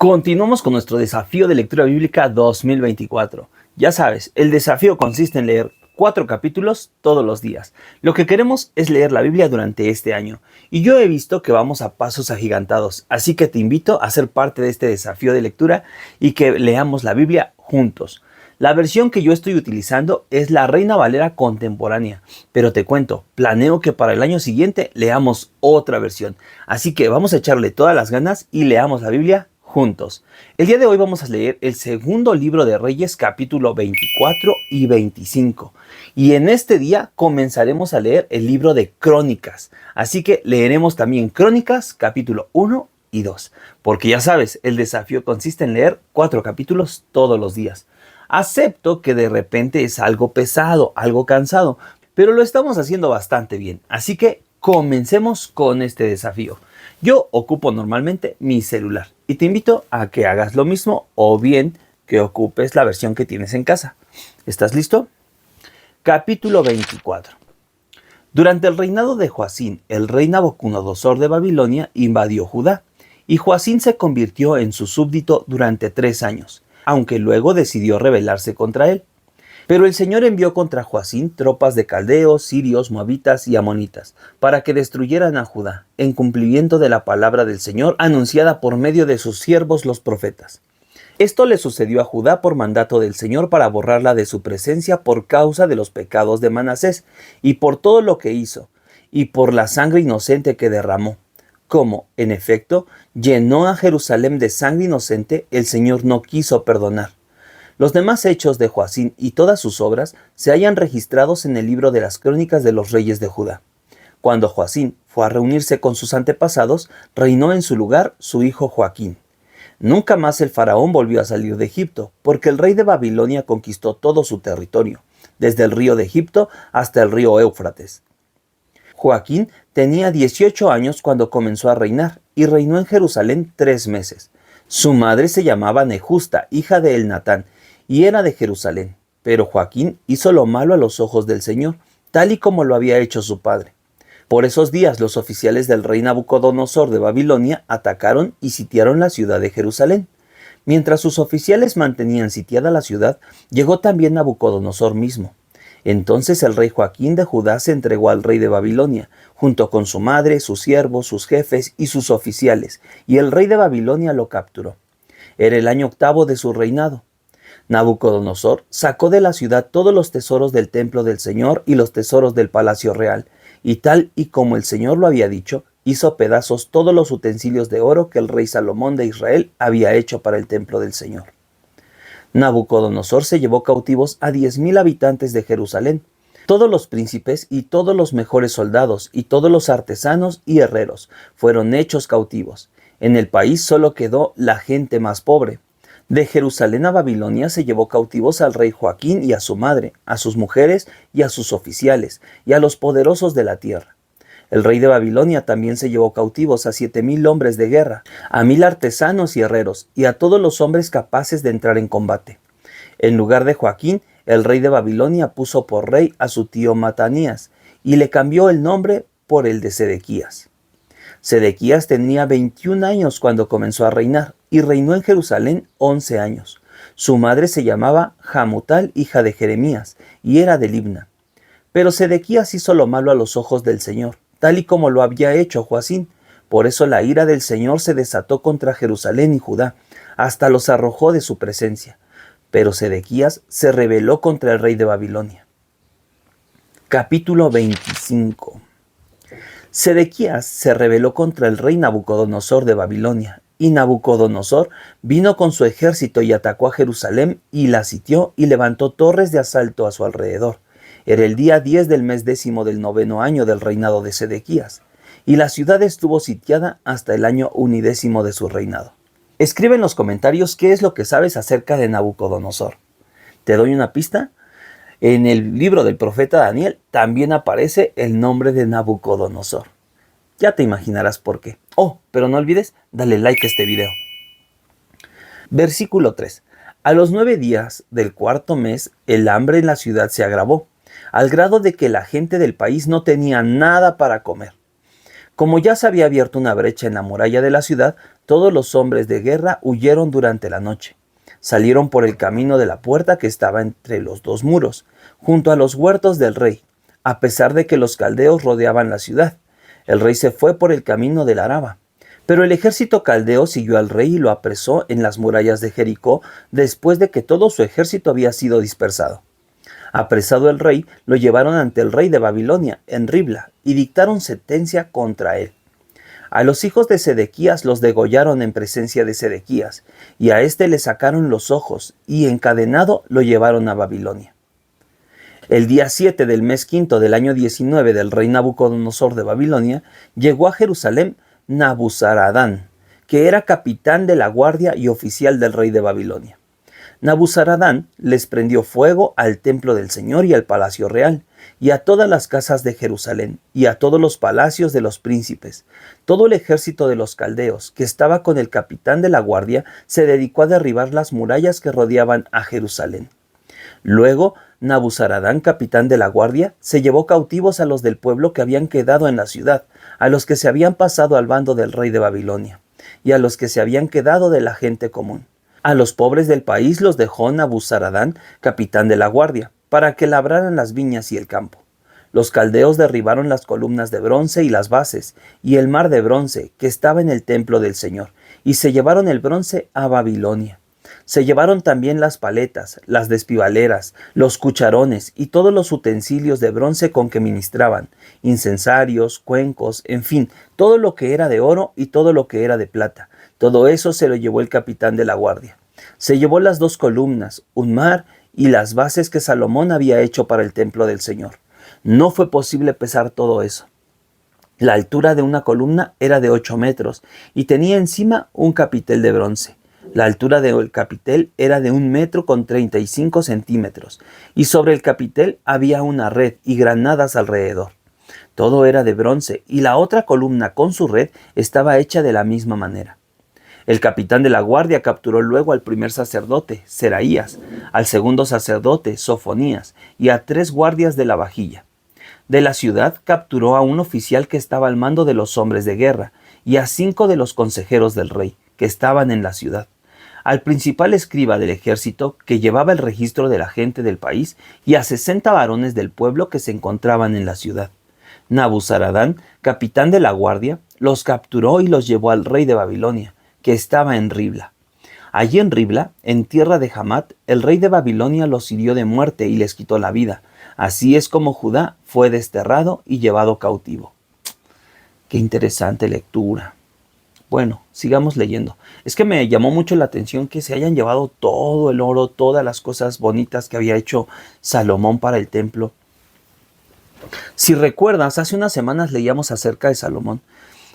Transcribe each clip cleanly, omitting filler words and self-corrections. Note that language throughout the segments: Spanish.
Continuamos con nuestro desafío de lectura bíblica 2024. Ya sabes, el desafío consiste en leer 4 capítulos todos los días. Lo que queremos es leer la Biblia durante este año. Y yo he visto que vamos a pasos agigantados, así que te invito a ser parte de este desafío de lectura y que leamos la Biblia juntos. La versión que yo estoy utilizando es la Reina Valera contemporánea, pero te cuento, planeo que para el año siguiente leamos otra versión. Así que vamos a echarle todas las ganas y leamos la Biblia juntos. El día de hoy vamos a leer el segundo libro de Reyes, capítulo 24 y 25. Y en este día comenzaremos a leer el libro de Crónicas. Así que leeremos también Crónicas, capítulo 1 y 2. Porque ya sabes, el desafío consiste en leer 4 capítulos todos los días. Acepto que de repente es algo pesado, algo cansado, pero lo estamos haciendo bastante bien. Así que comencemos con este desafío. Yo ocupo normalmente mi celular y te invito a que hagas lo mismo o bien que ocupes la versión que tienes en casa. ¿Estás listo? Capítulo 24. Durante el reinado de Joacín, el rey Nabucodonosor de Babilonia invadió Judá y Joacín se convirtió en su súbdito durante 3 años, aunque luego decidió rebelarse contra él. Pero el Señor envió contra Joacín tropas de caldeos, sirios, moabitas y amonitas, para que destruyeran a Judá, en cumplimiento de la palabra del Señor anunciada por medio de sus siervos los profetas. Esto le sucedió a Judá por mandato del Señor para borrarla de su presencia por causa de los pecados de Manasés, y por todo lo que hizo, y por la sangre inocente que derramó. Como, en efecto, llenó a Jerusalén de sangre inocente, el Señor no quiso perdonar. Los demás hechos de Joacín y todas sus obras se hallan registrados en el libro de las crónicas de los reyes de Judá. Cuando Joacín fue a reunirse con sus antepasados, reinó en su lugar su hijo Joaquín. Nunca más el faraón volvió a salir de Egipto, porque el rey de Babilonia conquistó todo su territorio, desde el río de Egipto hasta el río Éufrates. Joaquín tenía 18 años cuando comenzó a reinar, y reinó en Jerusalén 3 meses. Su madre se llamaba Nehusta, hija de Elnatán, y era de Jerusalén. Pero Joaquín hizo lo malo a los ojos del Señor, tal y como lo había hecho su padre. Por esos días los oficiales del rey Nabucodonosor de Babilonia atacaron y sitiaron la ciudad de Jerusalén. Mientras sus oficiales mantenían sitiada la ciudad, llegó también Nabucodonosor mismo. Entonces el rey Joaquín de Judá se entregó al rey de Babilonia, junto con su madre, sus siervos, sus jefes y sus oficiales, y el rey de Babilonia lo capturó. Era el año 8º de su reinado. Nabucodonosor sacó de la ciudad todos los tesoros del templo del Señor y los tesoros del palacio real, y tal y como el Señor lo había dicho, hizo pedazos todos los utensilios de oro que el rey Salomón de Israel había hecho para el templo del Señor. Nabucodonosor se llevó cautivos a 10,000 habitantes de Jerusalén, todos los príncipes y todos los mejores soldados y todos los artesanos y herreros fueron hechos cautivos. En el país solo quedó la gente más pobre. De Jerusalén a Babilonia se llevó cautivos al rey Joaquín y a su madre, a sus mujeres y a sus oficiales, y a los poderosos de la tierra. El rey de Babilonia también se llevó cautivos a 7,000 hombres de guerra, a 1,000 artesanos y herreros, y a todos los hombres capaces de entrar en combate. En lugar de Joaquín, el rey de Babilonia puso por rey a su tío Matanías, y le cambió el nombre por el de Sedequías. Sedequías tenía 21 años cuando comenzó a reinar, y reinó en Jerusalén 11 años. Su madre se llamaba Hamutal, hija de Jeremías, y era de Libna. Pero Sedequías hizo lo malo a los ojos del Señor, tal y como lo había hecho Joacín. Por eso la ira del Señor se desató contra Jerusalén y Judá, hasta los arrojó de su presencia. Pero Sedequías se rebeló contra el rey de Babilonia. Capítulo 25. Sedequías se rebeló contra el rey Nabucodonosor de Babilonia, y Nabucodonosor vino con su ejército y atacó a Jerusalén y la sitió y levantó torres de asalto a su alrededor. Era el día 10 del mes 10º del 9º año del reinado de Sedequías, y la ciudad estuvo sitiada hasta el año 11º de su reinado. Escribe en los comentarios qué es lo que sabes acerca de Nabucodonosor. ¿Te doy una pista? En el libro del profeta Daniel también aparece el nombre de Nabucodonosor. Ya te imaginarás por qué. Oh, pero no olvides darle like a este video. Versículo 3. A los 9 días del 4º mes, el hambre en la ciudad se agravó, al grado de que la gente del país no tenía nada para comer. Como ya se había abierto una brecha en la muralla de la ciudad, todos los hombres de guerra huyeron durante la noche. Salieron por el camino de la puerta que estaba entre los dos muros, junto a los huertos del rey, a pesar de que los caldeos rodeaban la ciudad. El rey se fue por el camino del Araba. Pero el ejército caldeo siguió al rey y lo apresó en las murallas de Jericó después de que todo su ejército había sido dispersado. Apresado el rey, lo llevaron ante el rey de Babilonia, en Ribla, y dictaron sentencia contra él. A los hijos de Sedequías los degollaron en presencia de Sedequías, y a éste le sacaron los ojos, y encadenado lo llevaron a Babilonia. El día 7 del mes quinto del año 19 del rey Nabucodonosor de Babilonia, llegó a Jerusalén Nabuzaradán, que era capitán de la guardia y oficial del rey de Babilonia. Nabuzaradán les prendió fuego al templo del Señor y al palacio real, y a todas las casas de Jerusalén, y a todos los palacios de los príncipes. Todo el ejército de los caldeos, que estaba con el capitán de la guardia, se dedicó a derribar las murallas que rodeaban a Jerusalén. Luego, Nabuzaradán, capitán de la guardia, se llevó cautivos a los del pueblo que habían quedado en la ciudad, a los que se habían pasado al bando del rey de Babilonia, y a los que se habían quedado de la gente común. A los pobres del país los dejó Nabuzaradán, capitán de la guardia, para que labraran las viñas y el campo. Los caldeos derribaron las columnas de bronce y las bases, y el mar de bronce que estaba en el templo del Señor, y se llevaron el bronce a Babilonia. Se llevaron también las paletas, las despivaleras, los cucharones y todos los utensilios de bronce con que ministraban, incensarios, cuencos, en fin, todo lo que era de oro y todo lo que era de plata. Todo eso se lo llevó el capitán de la guardia. Se llevó las 2 columnas, un mar y las bases que Salomón había hecho para el templo del Señor. No fue posible pesar todo eso. La altura de una columna era de 8 metros y tenía encima un capitel de bronce. La altura del capitel era de 1,35 metros y sobre el capitel había una red y granadas alrededor. Todo era de bronce y la otra columna con su red estaba hecha de la misma manera. El capitán de la guardia capturó luego al primer sacerdote, Seraías, al segundo sacerdote, Sofonías, y a 3 guardias de la vajilla. De la ciudad capturó a un oficial que estaba al mando de los hombres de guerra, y a 5 de los consejeros del rey, que estaban en la ciudad. Al principal escriba del ejército, que llevaba el registro de la gente del país, y a 60 varones del pueblo que se encontraban en la ciudad. Nabuzaradán, capitán de la guardia, los capturó y los llevó al rey de Babilonia, que estaba en Ribla. Allí en Ribla, en tierra de Hamat, el rey de Babilonia los hirió de muerte y les quitó la vida. Así es como Judá fue desterrado y llevado cautivo. Qué interesante lectura. Bueno, sigamos leyendo. Es que me llamó mucho la atención que se hayan llevado todo el oro, todas las cosas bonitas que había hecho Salomón para el templo. Si recuerdas, hace unas semanas leíamos acerca de Salomón.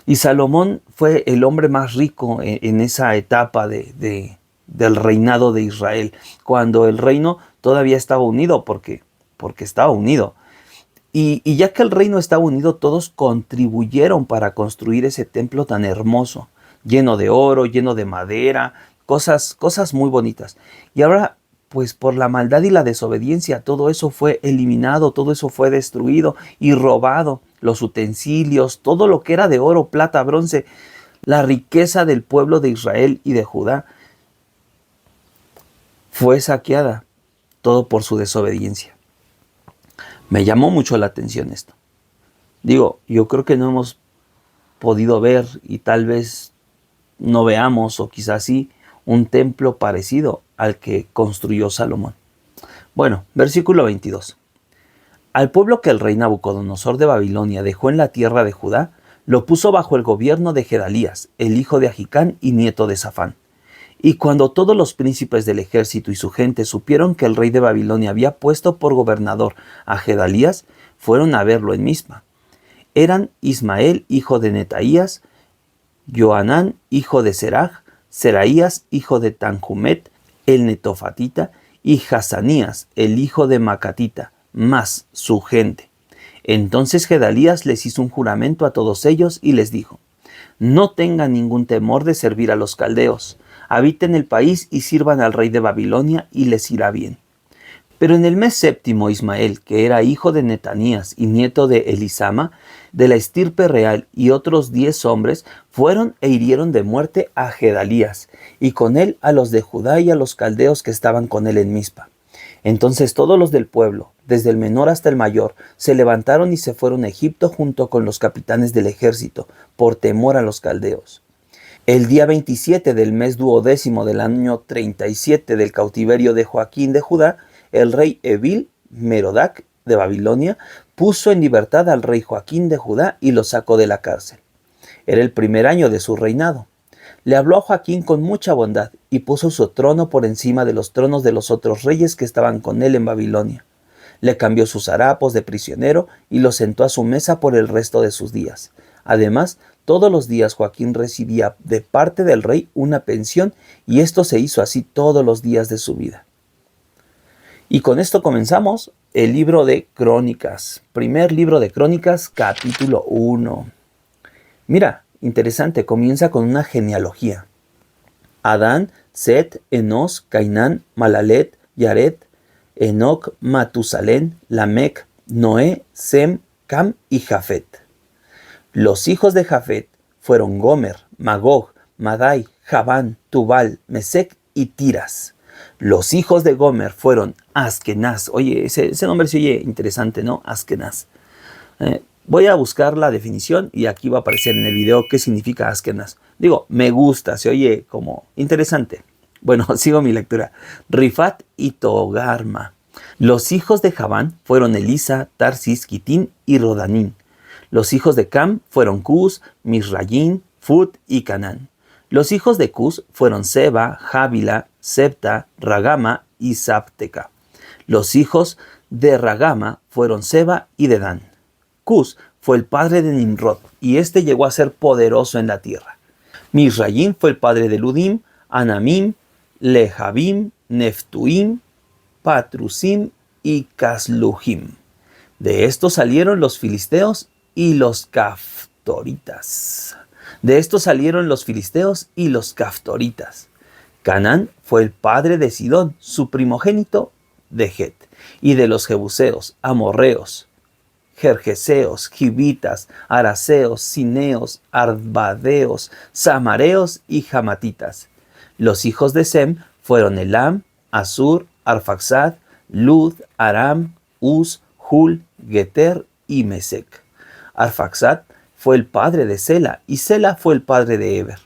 Y Salomón fue el hombre más rico en esa etapa del reinado de Israel, cuando el reino todavía estaba unido, porque estaba unido. Y ya que el reino estaba unido, todos contribuyeron para construir ese templo tan hermoso, lleno de oro, lleno de madera, cosas muy bonitas. Y ahora, pues por la maldad y la desobediencia, todo eso fue eliminado, todo eso fue destruido y robado. Los utensilios, todo lo que era de oro, plata, bronce, la riqueza del pueblo de Israel y de Judá fue saqueada, todo por su desobediencia. Me llamó mucho la atención esto. Digo, yo creo que no hemos podido ver y tal vez no veamos, o quizás sí, un templo parecido al que construyó Salomón. Bueno, versículo 22. Al pueblo que el rey Nabucodonosor de Babilonia dejó en la tierra de Judá, lo puso bajo el gobierno de Gedalías, el hijo de Ahicam y nieto de Safán. Y cuando todos los príncipes del ejército y su gente supieron que el rey de Babilonia había puesto por gobernador a Gedalías, fueron a verlo en Mispa. Eran Ismael, hijo de Netaías, Johanán, hijo de Seraj, Seraías, hijo de Tanhumet, el netofatita, y Hazanías, el hijo de Macatita, más su gente. Entonces Gedalías les hizo un juramento a todos ellos y les dijo: no tengan ningún temor de servir a los caldeos, habiten el país y sirvan al rey de Babilonia y les irá bien. Pero en el mes séptimo Ismael, que era hijo de Netanías y nieto de Elisama, de la estirpe real, y otros 10 hombres fueron e hirieron de muerte a Gedalías, y con él a los de Judá y a los caldeos que estaban con él en Mizpa. Entonces todos los del pueblo, desde el menor hasta el mayor, se levantaron y se fueron a Egipto junto con los capitanes del ejército, por temor a los caldeos. El día 27 del mes 12º del año 37 del cautiverio de Joaquín de Judá, el rey Evil Merodac de Babilonia puso en libertad al rey Joaquín de Judá y lo sacó de la cárcel. Era el primer año de su reinado. Le habló a Joaquín con mucha bondad y puso su trono por encima de los tronos de los otros reyes que estaban con él en Babilonia. Le cambió sus harapos de prisionero y lo sentó a su mesa por el resto de sus días. Además, todos los días Joaquín recibía de parte del rey una pensión, y esto se hizo así todos los días de su vida. Y con esto comenzamos el libro de Crónicas. Primer libro de Crónicas, capítulo 1. Mira, interesante, comienza con una genealogía. Adán, Set, Enos, Cainán, Malalet, Yared, Enoc, Matusalén, Lamec, Noé, Sem, Cam y Jafet. Los hijos de Jafet fueron Gomer, Magog, Madai, Javán, Tubal, Mesec y Tiras. Los hijos de Gomer fueron Askenaz. Oye, ese nombre se oye interesante, ¿no? Askenaz. Voy a buscar la definición y aquí va a aparecer en el video qué significa Askenaz. Digo, me gusta, se oye como interesante. Bueno, sigo mi lectura. Rifat y Togarma. Los hijos de Javán fueron Elisa, Tarsis, Quitín y Rodanín. Los hijos de Cam fueron Cus, Misrayín, Fut y Canán. Los hijos de Cus fueron Seba, Jávila, Septa, Ragama y Sapteca. Los hijos de Ragama fueron Seba y Dedán. Cus fue el padre de Nimrod, y este llegó a ser poderoso en la tierra. Misrayín fue el padre de Ludim, Anamim, Lehabim, Neftuim, Patrusim y Casluhim. De estos salieron los filisteos y los caftoritas. Canaán fue el padre de Sidón, su primogénito de Het, y de los jebuseos, amorreos, jerjeseos, gibitas, araseos, cineos, arbadeos, samareos y jamatitas. Los hijos de Sem fueron Elam, Asur, Arfaxad, Lud, Aram, Uz, Hul, Geter y Mesec. Arfaxad fue el padre de Sela, y Sela fue el padre de Eber.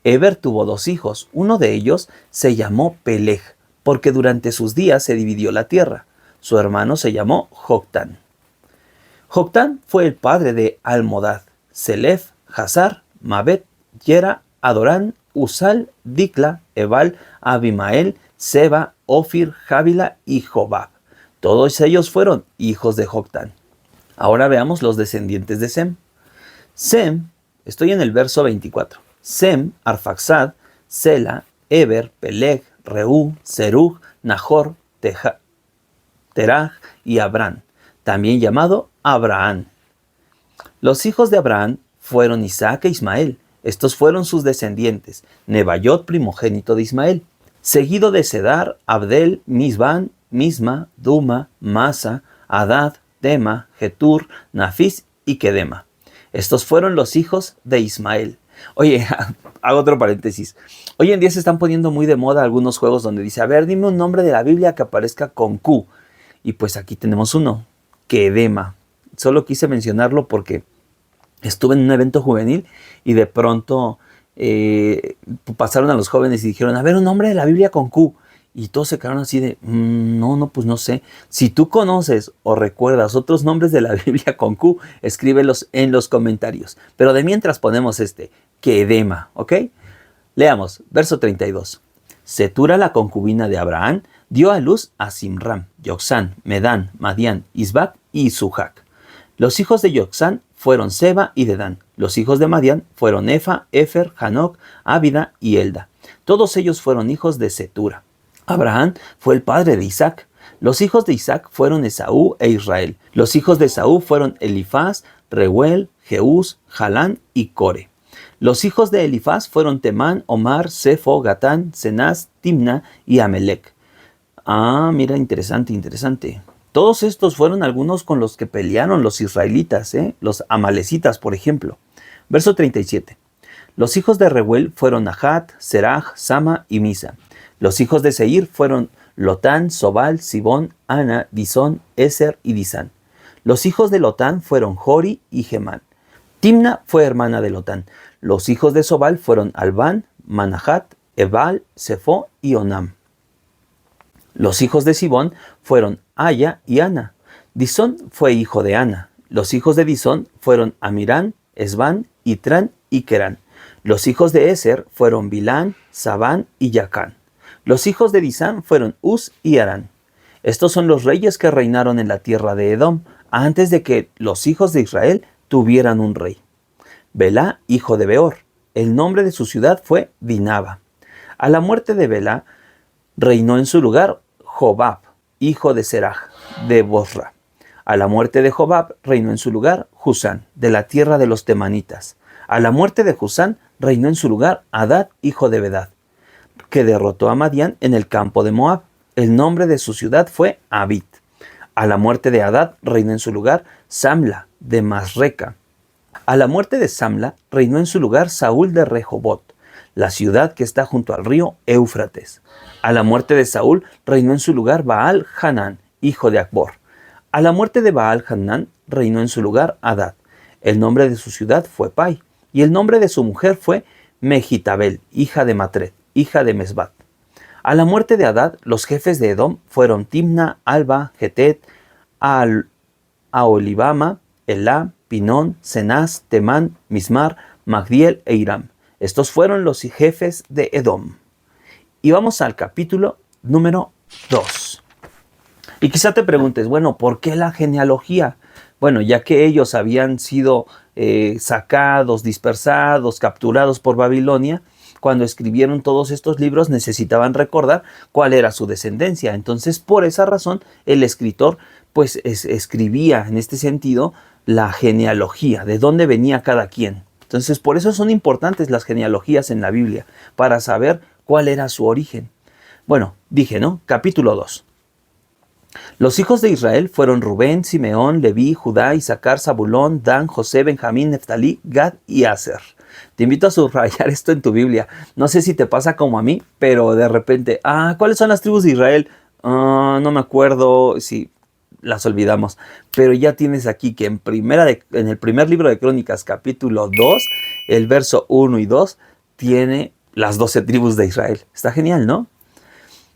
Eber tuvo 2 hijos, uno de ellos se llamó Peleg, porque durante sus días se dividió la tierra. Su hermano se llamó Joctán. Joctán fue el padre de Almodad, Selef, Hazar, Mabet, Yera, Adorán, Usal, Dicla, Ebal, Abimael, Seba, Ofir, Jávila y Jobab. Todos ellos fueron hijos de Joctán. Ahora veamos los descendientes de Sem. Sem, estoy en el verso 24. Sem, Arfaxad, Sela, Eber, Peleg, Reú, Serug, Nahor, Teraj y Abrán, también llamado Abraham. Los hijos de Abraham fueron Isaac e Ismael. Estos fueron sus descendientes. Nebaiot, primogénito de Ismael, seguido de Cedar, Abdel, Misban, Misma, Duma, Masa, Adad, Tema, Getur, Nafis y Kedema. Estos fueron los hijos de Ismael. Oye, hago otro paréntesis. Hoy en día se están poniendo muy de moda algunos juegos donde dice, a ver, dime un nombre de la Biblia que aparezca con Q. Y pues aquí tenemos uno, Kedema. Solo quise mencionarlo porque estuve en un evento juvenil y de pronto pasaron a los jóvenes y dijeron, a ver, un nombre de la Biblia con Q. Y todos se quedaron así de, pues no sé. Si tú conoces o recuerdas otros nombres de la Biblia con Q, escríbelos en los comentarios. Pero de mientras ponemos Kedema, ¿ok? Leamos, verso 32. Setura, la concubina de Abraham, dio a luz a Simram, Yoxán, Medán, Madián, Isbac y Sujac. Los hijos de Yoxán fueron Seba y Dedán. Los hijos de Madián fueron Efa, Efer, Hanoc, Ábida y Elda. Todos ellos fueron hijos de Setura. Abraham fue el padre de Isaac. Los hijos de Isaac fueron Esaú e Israel. Los hijos de Esaú fueron Elifaz, Reuel, Jeús, Jalán y Core. Los hijos de Elifaz fueron Temán, Omar, Sefo, Gatán, Cenaz, Timna y Amelec. Mira, interesante. Todos estos fueron algunos con los que pelearon los israelitas, los amalecitas, por ejemplo. Verso 37. Los hijos de Reuel fueron Nahat, Seraj, Sama y Misa. Los hijos de Seir fueron Lotán, Sobal, Sibón, Ana, Disón, Eser y Disán. Los hijos de Lotán fueron Jori y Gemán. Timna fue hermana de Lotán. Los hijos de Sobal fueron Albán, Manahat, Ebal, Sefo y Onam. Los hijos de Sibón fueron Aya y Ana. Disón fue hijo de Ana. Los hijos de Disón fueron Amirán, Esbán, Itrán y Querán. Los hijos de Eser fueron Bilán, Sabán y Yacán. Los hijos de Disán fueron Uz y Arán. Estos son los reyes que reinaron en la tierra de Edom, antes de que los hijos de Israel tuvieran un rey. Belá, hijo de Beor. El nombre de su ciudad fue Dinaba. A la muerte de Belá, reinó en su lugar Jobab, hijo de Seraj, de Bosra. A la muerte de Jobab, reinó en su lugar Husán, de la tierra de los temanitas. A la muerte de Husán, reinó en su lugar Hadad, hijo de Bedad, que derrotó a Madián en el campo de Moab. El nombre de su ciudad fue Abit. A la muerte de Hadad, reinó en su lugar Samla, de Masreca. A la muerte de Samla, reinó en su lugar Saúl de Rehobot, la ciudad que está junto al río Éufrates. A la muerte de Saúl, reinó en su lugar Baal Hanán, hijo de Acbor. A la muerte de Baal Hanán, reinó en su lugar Hadad. El nombre de su ciudad fue Pai, y el nombre de su mujer fue Megitabel, hija de Matred, hija de Mesbat. A la muerte de Hadad, los jefes de Edom fueron Timna, Alba, Getet, Aolibama, Elá, Pinón, Cenaz, Temán, Mismar, Magdiel e Iram. Estos fueron los jefes de Edom. Y vamos al capítulo número 2. Y quizá te preguntes, bueno, ¿por qué la genealogía? Bueno, ya que ellos habían sido sacados, dispersados, capturados por Babilonia, cuando escribieron todos estos libros necesitaban recordar cuál era su descendencia. Entonces, por esa razón, el escritor pues escribía en este sentido la genealogía, de dónde venía cada quien. Entonces, por eso son importantes las genealogías en la Biblia, para saber cuál era su origen. Bueno, dije, ¿no? Capítulo 2. Los hijos de Israel fueron Rubén, Simeón, Leví, Judá, Isaacar, Zabulón, Dan, José, Benjamín, Neftalí, Gad y Aser. Te invito a subrayar esto en tu Biblia. No sé si te pasa como a mí, pero de repente, ¿cuáles son las tribus de Israel? No me acuerdo, sí, las olvidamos. Pero ya tienes aquí que en el primer libro de Crónicas, capítulo 2, el verso 1 y 2, tiene las 12 tribus de Israel. Está genial, ¿no?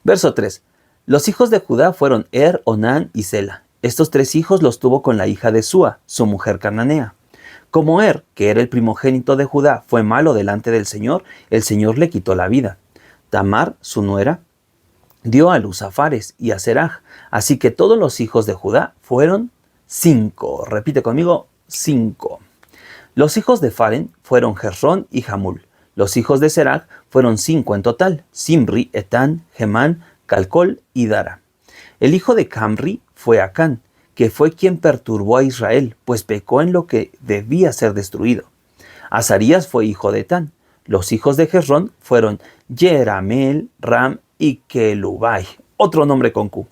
Verso 3. Los hijos de Judá fueron Onán y Sela. Estos 3 hijos los tuvo con la hija de Súa, su mujer cananea. Como que era el primogénito de Judá, fue malo delante del Señor, el Señor le quitó la vida. Tamar, su nuera, dio a luz a Fares y a Seraj. Así que todos los hijos de Judá fueron 5. Repite conmigo, 5. Los hijos de Faren fueron Jezrón y Jamul. Los hijos de Seraj fueron 5 en total: Simri, Etán, Gemán, Calcol y Dara. El hijo de Camri fue Acán, que fue quien perturbó a Israel, pues pecó en lo que debía ser destruido. Azarías fue hijo de Etán. Los hijos de Jezrón fueron Yerameel, Ram y Kelubai, otro nombre con Q.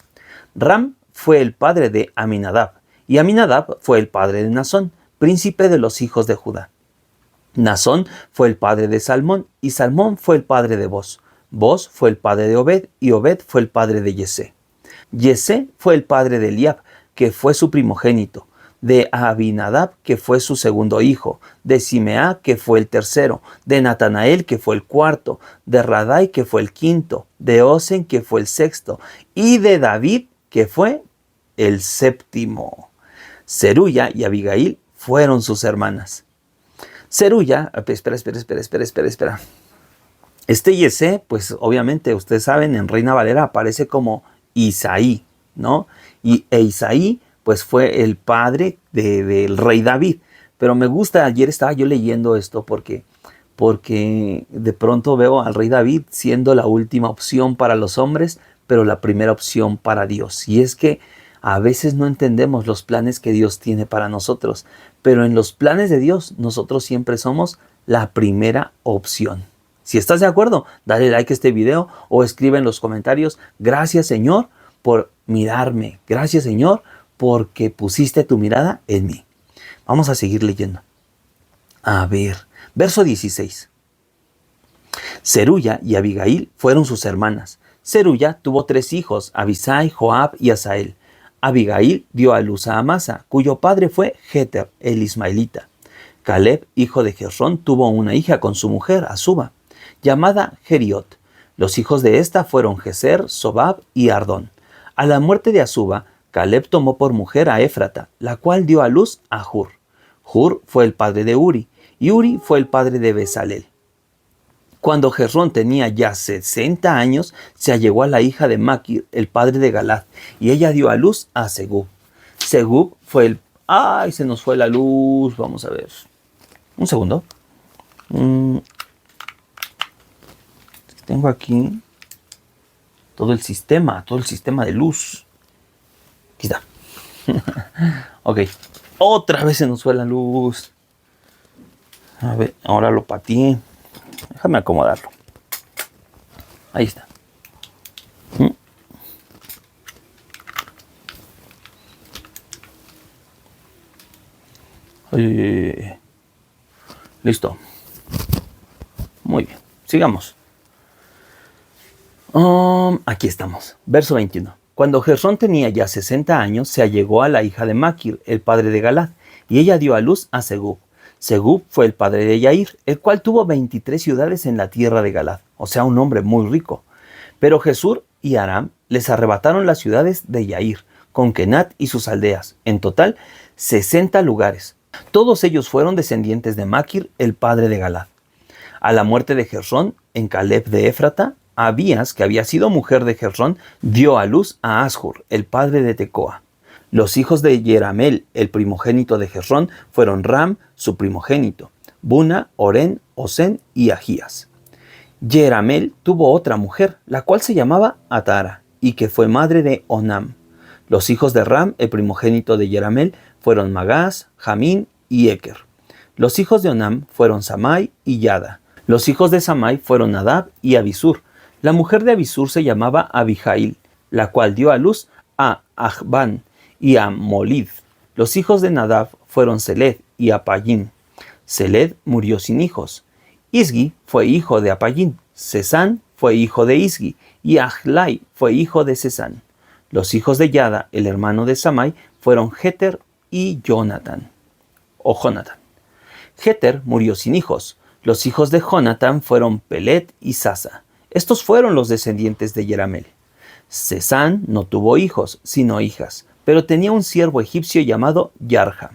Ram fue el padre de Aminadab, y Aminadab fue el padre de Nazón, príncipe de los hijos de Judá. Nazón fue el padre de Salmón, y Salmón fue el padre de Boz. Boz fue el padre de Obed, y Obed fue el padre de Yesé. Yesé fue el padre de Eliab, que fue su primogénito, de Abinadab, que fue su segundo hijo, de Simeá, que fue el tercero, de Natanael, que fue el cuarto, de Radai, que fue el quinto, de Osen, que fue el sexto, y de David, que fue el séptimo. Zeruya y Abigail fueron sus hermanas. Zeruya, espera. Este Yesé, pues obviamente ustedes saben, en Reina Valera aparece como Isaí, ¿no? Y Isaí, pues fue el padre del rey David. Pero me gusta, ayer estaba yo leyendo esto porque de pronto veo al rey David siendo la última opción para los hombres, pero la primera opción para Dios. Y es que a veces no entendemos los planes que Dios tiene para nosotros, pero en los planes de Dios nosotros siempre somos la primera opción. Si estás de acuerdo, dale like a este video o escribe en los comentarios: gracias, Señor, por mirarme. Gracias, Señor, porque pusiste tu mirada en mí. Vamos a seguir leyendo. A ver, verso 16. Zeruya y Abigail fueron sus hermanas. Zeruya tuvo 3 hijos, Abisai, Joab y Asael. Abigail dio a luz a Amasa, cuyo padre fue Jeter, el ismaelita. Caleb, hijo de Jezrón, tuvo una hija con su mujer, Azuba, llamada Jeriot. Los hijos de esta fueron Geser, Sobab y Ardón. A la muerte de Azuba, Caleb tomó por mujer a Éfrata, la cual dio a luz a Hur. Hur fue el padre de Uri, y Uri fue el padre de Besalel. Cuando Jezrón tenía ya 60 años, se allegó a la hija de Maquir, el padre de Galad, y ella dio a luz a Segub. Segub fue el... ¡Ay, se nos fue la luz! Vamos a ver. Un segundo. Tengo aquí todo el sistema de luz. Aquí está. Ok. Otra vez se nos fue la luz. A ver, ahora lo pateé. Déjame acomodarlo. Ahí está. Listo. Muy bien. Sigamos. Aquí estamos. Verso 21. Cuando Jezrón tenía ya 60 años, se allegó a la hija de Maquir, el padre de Galad, y ella dio a luz a Segub. Segub fue el padre de Yair, el cual tuvo 23 ciudades en la tierra de Galad, o sea, un hombre muy rico. Pero Jesur y Aram les arrebataron las ciudades de Yair, con Kenat y sus aldeas, en total 60 lugares. Todos ellos fueron descendientes de Maquir, el padre de Galad. A la muerte de Jezrón, en Caleb de Éfrata, Abías, que había sido mujer de Jezrón, dio a luz a Ashur, el padre de Tecoa. Los hijos de Yeramel, el primogénito de Jezrón, fueron Ram, su primogénito, Buna, Oren, Osén y Ahías. Yeramel tuvo otra mujer, la cual se llamaba Atara, y que fue madre de Onam. Los hijos de Ram, el primogénito de Yeramel, fueron Magás, Jamín y Eker. Los hijos de Onam fueron Samai y Yada. Los hijos de Samai fueron Nadab y Abisur. La mujer de Abisur se llamaba Abijail, la cual dio a luz a Ahban y a Molid. Los hijos de Nadab fueron Seled y Apayín. Seled murió sin hijos. Isgi fue hijo de Apayín. Sesán fue hijo de Isgi. Y Ahlai fue hijo de Sesán. Los hijos de Yada, el hermano de Samai, fueron Jeter y Jonathan. Jeter murió sin hijos. Los hijos de Jonathan fueron Pelet y Sasa. Estos fueron los descendientes de Yeramel. Sesán no tuvo hijos, sino hijas, pero tenía un siervo egipcio llamado Yarja,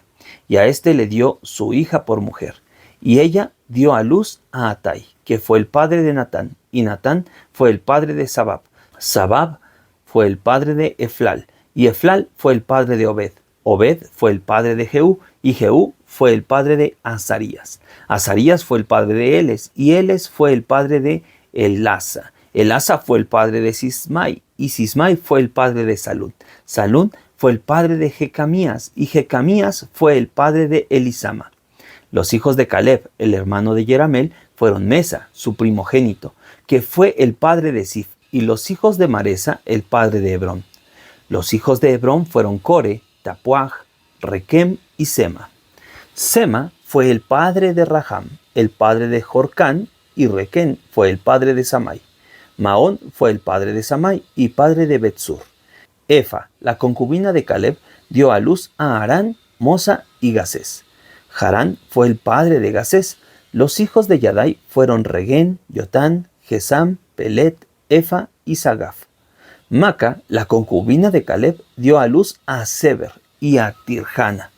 y a este le dio su hija por mujer, y ella dio a luz a Atai, que fue el padre de Natán, y Natán fue el padre de Sabab. Sabab fue el padre de Eflal, y Eflal fue el padre de Obed. Obed fue el padre de Jehú, y Jehú fue el padre de Azarías. Azarías fue el padre de Eles, y Eles fue el padre de Elasa. Elasa fue el padre de Sismai, y Sismai fue el padre de Salud. Salud fue el padre de Jecamías, y Jecamías fue el padre de Elisama. Los hijos de Caleb, el hermano de Yeramel, fueron Mesa, su primogénito, que fue el padre de Sif, y los hijos de Maresa, el padre de Hebrón. Los hijos de Hebrón fueron Core, Tapuaj, Requem y Sema. Sema fue el padre de Raham, el padre de Jorcán, y Requem fue el padre de Samai. Maón fue el padre de Samai y padre de Betsur. Efa, la concubina de Caleb, dio a luz a Harán, Mosa y Gasés. Harán fue el padre de Gasés. Los hijos de Yadai fueron Regén, Yotán, Gesam, Pelet, Efa y Sagaf. Maca, la concubina de Caleb, dio a luz a Seber y a Tirjana.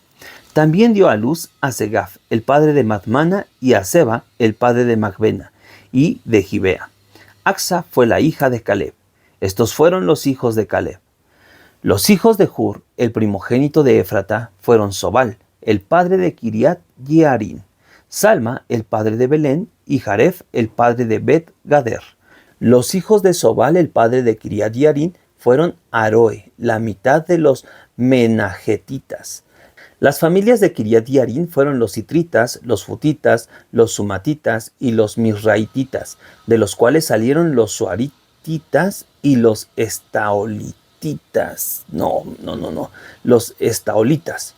También dio a luz a Segaf, el padre de Madmana, y a Seba, el padre de Macbena, y de Gibea. Axa fue la hija de Caleb. Estos fueron los hijos de Caleb. Los hijos de Hur, el primogénito de Éfrata, fueron Sobal, el padre de Kiriat Yearim, Salma, el padre de Belén, y Jaref, el padre de Bet Gader. Los hijos de Sobal, el padre de Kiriat Yearim, fueron Aroe, la mitad de los menagetitas. Las familias de Kiriat Yearim fueron los citritas, los futitas, los sumatitas y los misraititas, de los cuales salieron los suarititas y los estaolitas. soratitas. No. Los estaolitas.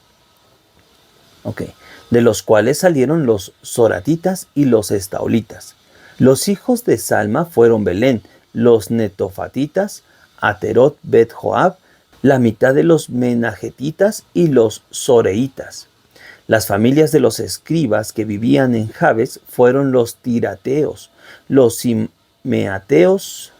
Ok. De los cuales salieron los soratitas y los estaolitas. Los hijos de Salma fueron Belén, los netofatitas, Aterot Bet Joab, la mitad de los menajetitas y los soreitas. Las familias de los escribas que vivían en Jabes fueron los tirateos, los simeateos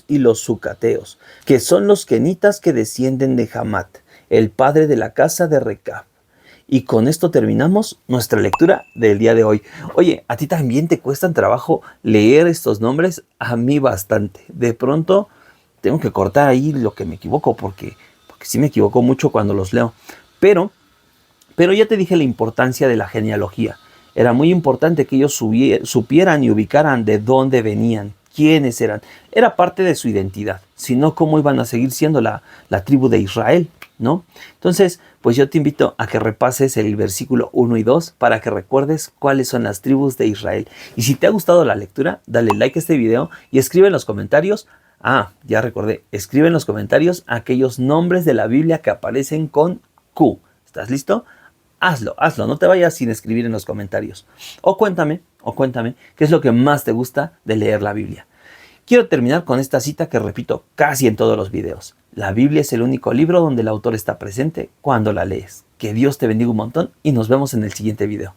y los sucateos, que son los kenitas que descienden de Hamat, el padre de la casa de Recab. Y con esto terminamos nuestra lectura del día de hoy. Oye, ¿a ti también te cuestan trabajo leer estos nombres? A mí bastante. De pronto tengo que cortar ahí lo que me equivoco, porque sí me equivoco mucho cuando los leo. Pero ya te dije la importancia de la genealogía. Era muy importante que ellos supieran y ubicaran de dónde venían, quiénes eran. Era parte de su identidad. Si no, ¿cómo iban a seguir siendo la tribu de Israel? ¿No? Entonces, pues yo te invito a que repases el versículo 1 y 2 para que recuerdes cuáles son las tribus de Israel. Y si te ha gustado la lectura, dale like a este video y escribe en los comentarios. Ya recordé, escribe en los comentarios aquellos nombres de la Biblia que aparecen con Q. ¿Estás listo? Hazlo, no te vayas sin escribir en los comentarios. O cuéntame qué es lo que más te gusta de leer la Biblia. Quiero terminar con esta cita que repito casi en todos los videos. La Biblia es el único libro donde el autor está presente cuando la lees. Que Dios te bendiga un montón y nos vemos en el siguiente video.